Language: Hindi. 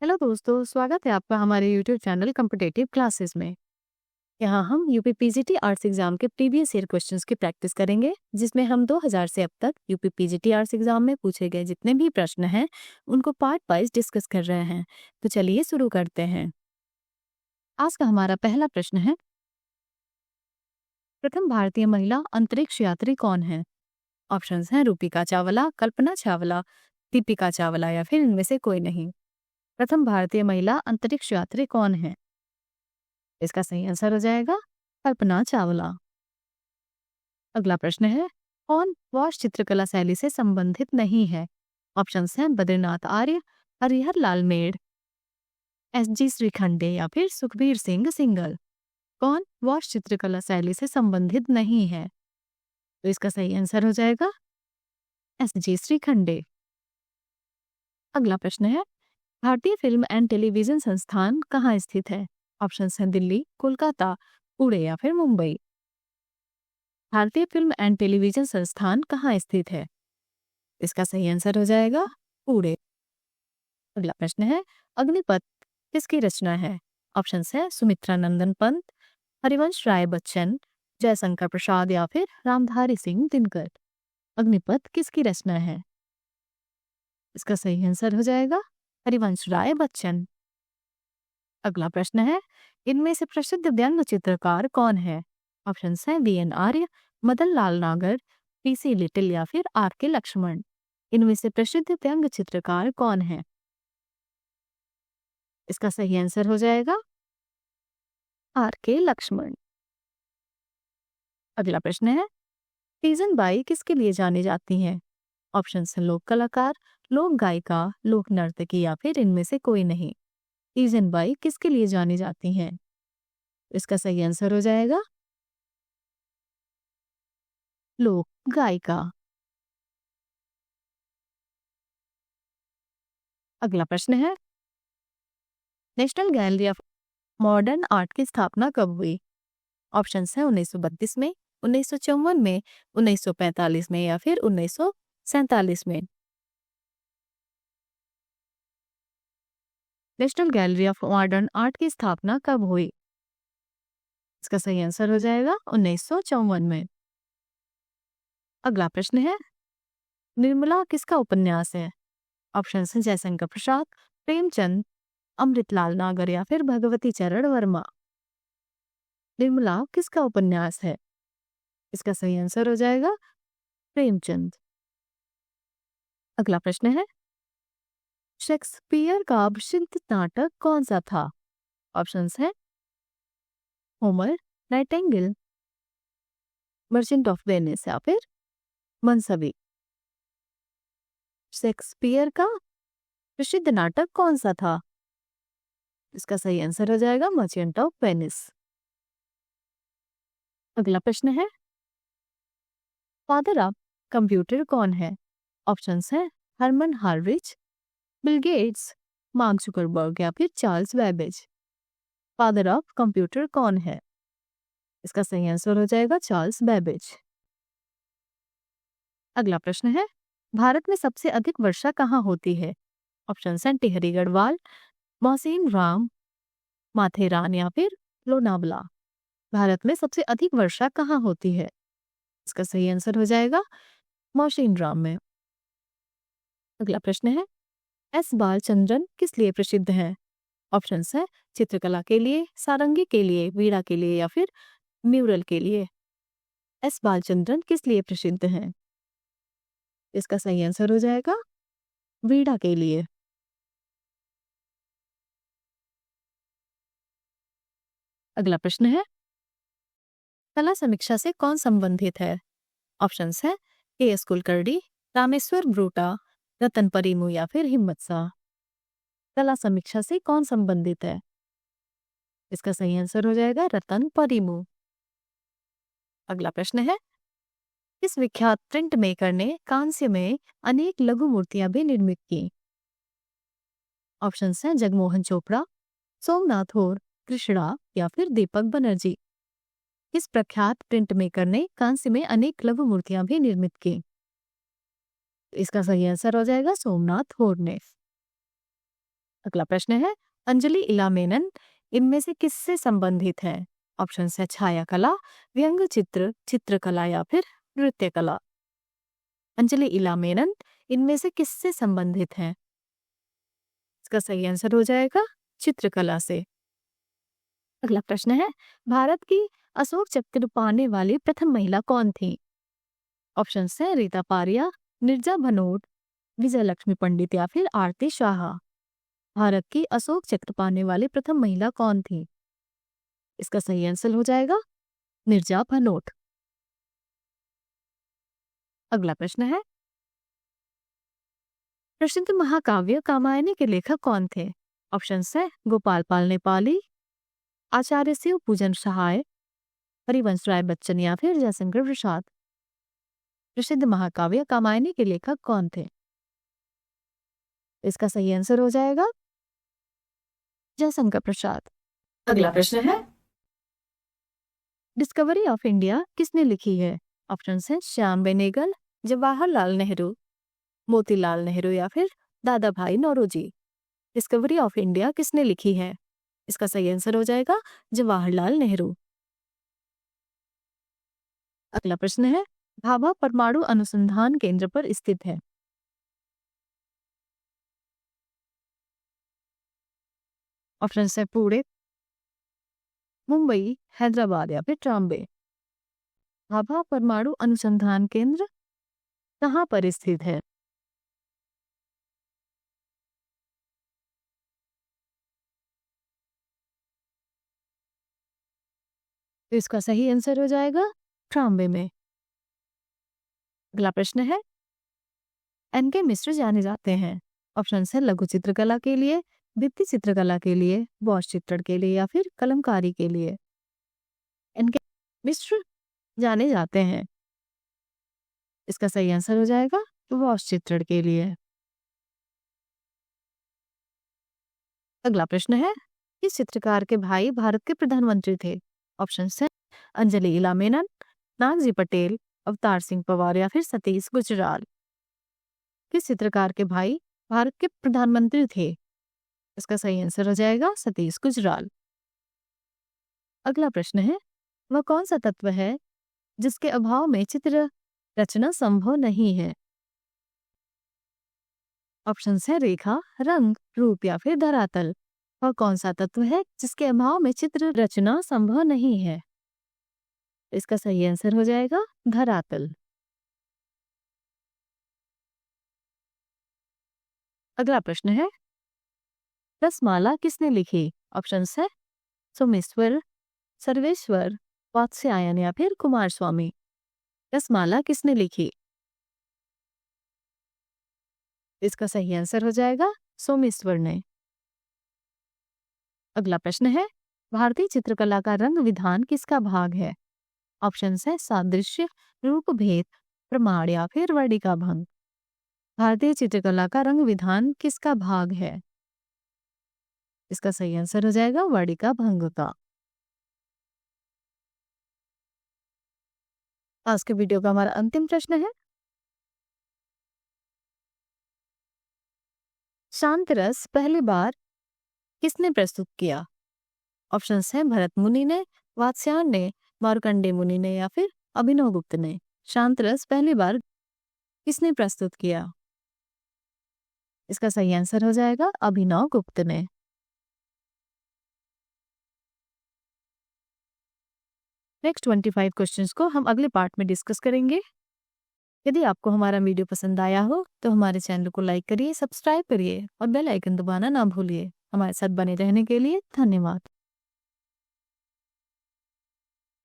हेलो दोस्तों, स्वागत है आपका हमारे यूट्यूब चैनल कॉम्पिटिटिव क्लासेस में। यहाँ हम यूपी पीजीटी आर्ट्स एग्जाम के प्रीवियस ईयर क्वेश्चंस की प्रैक्टिस करेंगे, जिसमें हम 2000 से अब तक यूपी पीजीटी आर्ट्स एग्जाम में पूछे गए जितने भी प्रश्न हैं उनको पार्ट वाइज डिस्कस कर रहे हैं। तो चलिए शुरू करते हैं। आज का हमारा पहला प्रश्न है, प्रथम भारतीय महिला अंतरिक्ष यात्री कौन है? ऑप्शंस हैं रूपिका चावला, कल्पना चावला, दीपिका चावला या फिर इनमें से कोई नहीं। प्रथम भारतीय महिला अंतरिक्ष यात्री कौन है? इसका सही आंसर हो जाएगा कल्पना चावला। अगला प्रश्न है, कौन वॉश चित्रकला शैली से संबंधित नहीं है? ऑप्शंस हैं बद्रीनाथ आर्य, हरिहर लाल मेड़, एस.जी. श्रीखंडे या फिर सुखबीर सिंह सिंगल। कौन वॉश चित्रकला शैली से संबंधित नहीं है? तो इसका सही आंसर हो जाएगा एस.जी. श्रीखंडे। अगला प्रश्न है, भारतीय फिल्म एंड टेलीविजन संस्थान कहाँ स्थित है? ऑप्शंस हैं दिल्ली, कोलकाता, पुणे या फिर मुंबई। भारतीय फिल्म एंड टेलीविजन संस्थान कहाँ स्थित है? इसका सही आंसर हो जाएगा पुणे। अगला प्रश्न है, अग्निपथ किसकी रचना है? ऑप्शंस है सुमित्रा नंदन पंत, हरिवंश राय बच्चन, जयशंकर प्रसाद या फिर रामधारी सिंह दिनकर। अग्निपथ किसकी रचना है? इसका सही आंसर हो जाएगा हरिवंश राय बच्चन। अगला प्रश्न है, इनमें से प्रसिद्ध व्यंग्य चित्रकार कौन है? ऑप्शंस हैं वी.एन. आर्य, मदन लाल नागर, पी.सी. लिटिल या फिर आर.के. लक्ष्मण। इनमें से प्रसिद्ध व्यंग्य चित्रकार कौन है? इसका सही आंसर हो जाएगा आर.के. लक्ष्मण। अगला प्रश्न है, तीजन बाई किसके लिए जानी जाती हैं? ऑप्शंस हैं लोक कलाकार, लोक गायिका, लोक नर्तकी या फिर इनमें से कोई नहीं। तीजन बाई किसके लिए जानी जाती हैं? इसका सही आंसर हो जाएगा लोक गायिका। अगला प्रश्न है, national gallery of modern art की स्थापना कब हुई? ऑप्शंस हैं 1932 में, 1954 में, 1945 में या फिर 1947 में। National gallery of modern art की स्थापना कब हुई? इसका सही आंसर हो जाएगा 1954 में। अगला प्रश्न है, निर्मला किसका उपन्यास है? ऑप्शंस हैं जयशंकर प्रसाद, प्रेमचंद, अमृतलाल नागर या फिर भगवती चरण वर्मा। निर्मला किसका उपन्यास है? इसका सही आंसर हो जाएगा प्रेमचंद। अगला प्रश्न है, शेक्सपियर का प्रसिद्ध नाटक कौन सा था? ऑप्शंस हैं Homer, Nightingale, merchant of Venice या फिर मनसवी। शेक्सपियर का प्रसिद्ध नाटक कौन सा था? इसका सही आंसर हो जाएगा मर्चेंट ऑफ वेनिस। अगला प्रश्न है, फादर ऑफ कंप्यूटर कौन है? ऑप्शंस हैं हरमन हार्विच, बिल गेट्स, मार्क जुकरबर्ग या फिर Charles Babbage. Father of computer कौन है? इसका सही आंसर हो जाएगा चार्ल्स बेबेज। अगला प्रश्न है, भारत में सबसे अधिक वर्षा कहाँ होती है? ऑप्शंस हैं टिहरी गढ़वाल, मौसीन राम, माथेरान या फिर लोनावला। भारत में सबसे अधिक वर्षा कहाँ होती है? इसका सही आंसर हो जाएगा मौसीन राम में। अगला प्रश्न है, एस बालचंद्रन किस लिए प्रसिद्ध हैं? ऑप्शंस है चित्रकला के लिए, सारंगी के लिए, वीणा के लिए या फिर म्यूरल के लिए। एस बालचंद्रन किस लिए प्रसिद्ध हैं? इसका सही आंसर हो जाएगा वीणा के लिए। अगला प्रश्न है, कला समीक्षा से कौन संबंधित है? ऑप्शंस है के.एस. कुलकर्णी, रामेश्वर ब्रूटा, रतन परिमू या फिर हिम्मत शाह। कला समीक्षा से कौन संबंधित है? इसका सही आंसर हो जाएगा रतन परिमू। अगला प्रश्न है, इस विख्यात प्रिंट मेकर ने कांस्य में अनेक लघु मूर्तियां भी निर्मित की। ऑप्शंस हैं जगमोहन चोपड़ा, सोमनाथ होर, कृष्णा या फिर दीपक बनर्जी। इस प्रख्यात प्रिंट मेकर ने कांस्य में अनेक लघु मूर्तियां भी निर्मित की। इसका सही आंसर हो जाएगा सोमनाथ होर ने। अगला प्रश्न है, अंजलि इला मेनन इनमें से किससे संबंधित है? ऑप्शन है छाया कला, व्यंग्य चित्र, चित्रकला या फिर नृत्य कला। अंजलि इला मेनन इनमें से किससे संबंधित है? इसका सही आंसर हो जाएगा चित्रकला से। अगला प्रश्न है, भारत की अशोक चक्र पाने वाली प्रथम महिला कौन थी? ऑप्शन है रीता पारिया, निर्जा भनोट, विजय लक्ष्मी पंडित या फिर आरती शाह। भारत की अशोक चक्र पाने वाली प्रथम महिला कौन थी? इसका सही आंसर हो जाएगा निर्जा भनोट। अगला प्रश्न है, प्रसिद्ध महाकाव्य कामायनी के लेखक कौन थे? ऑप्शन है गोपाल पाल नेपाली, आचार्य शिव पूजन सहाय, हरिवंश राय बच्चन या फिर जयशंकर प्रसाद। प्रसिद्ध महाकाव्य कामायनी के लेखक कौन थे? इसका सही आंसर हो जाएगा जयशंकर प्रसाद। अगला प्रश्न है, डिस्कवरी ऑफ इंडिया किसने लिखी है? ऑप्शन है श्याम बेनेगल, जवाहरलाल नेहरू, मोतीलाल नेहरू या फिर दादा भाई नौरोजी। डिस्कवरी ऑफ इंडिया किसने लिखी है? इसका सही आंसर हो जाएगा जवाहरलाल नेहरू। अगला प्रश्न है, भाभा परमाणु अनुसंधान केंद्र पर स्थित है। ऑप्शन है पुणे, मुंबई, हैदराबाद या फिर ट्राम्बे। भाभा परमाणु अनुसंधान केंद्र कहाँ पर स्थित है? तो इसका सही आंसर हो जाएगा ट्राम्बे में। अगला प्रश्न है, एनके मिश्र जाने जाते हैं। ऑप्शन है लघु चित्रकला के लिए, भित्ति चित्रकला के लिए, बॉस चित्रण के लिए या फिर कलमकारी के लिए। एनके मिश्र जाने जाते हैं, इसका सही आंसर हो जाएगा बॉस चित्रण के लिए। अगला प्रश्न है, किस चित्रकार के भाई भारत के प्रधानमंत्री थे? ऑप्शन है अंजलि इला मेनन, नागजी पटेल, अवतार सिंह पवार या फिर सतीश गुजराल। किस चित्रकार के भाई भारत के प्रधानमंत्री थे? इसका सही आंसर हो जाएगा सतीश गुजराल। अगला प्रश्न है, वह कौन सा तत्व है जिसके अभाव में चित्र रचना संभव नहीं है? ऑप्शन है रेखा, रंग, रूप या फिर धरातल। वह कौन सा तत्व है जिसके अभाव में चित्र रचना संभव नहीं है? इसका सही आंसर हो जाएगा धरातल। अगला प्रश्न है, रसमाला किसने लिखी? ऑप्शन है सोमेश्वर, सर्वेश्वर, वात्स्यायन या फिर कुमार स्वामी। रसमाला किसने लिखी? इसका सही आंसर हो जाएगा सोमेश्वर ने। अगला प्रश्न है, भारतीय चित्रकला का रंग विधान किसका भाग है? ऑप्शन है सादृश्य, रूप भेद, प्रमाण या फिर वर्णिका भंग। भारतीय चित्रकला का रंग विधान किसका भाग है? इसका सही आंसर हो जाएगा वर्णिका भंग का। आज के वीडियो का हमारा अंतिम प्रश्न है, शांत रस पहली बार किसने प्रस्तुत किया? ऑप्शन है भरत मुनि ने, वात्स्यायन ने, मार्कंडेय मुनि ने या फिर अभिनव गुप्त ने। शांत रस पहली बार किसने प्रस्तुत किया? इसका सही आंसर हो जाएगा अभिनव गुप्त ने। नेक्स्ट 25 क्वेश्चंस को हम अगले पार्ट में डिस्कस करेंगे। यदि आपको हमारा वीडियो पसंद आया हो तो हमारे चैनल को लाइक करिए, सब्सक्राइब करिए और बेल आइकन दबाना ना भूलिए। हमारे साथ बने रहने के लिए धन्यवाद।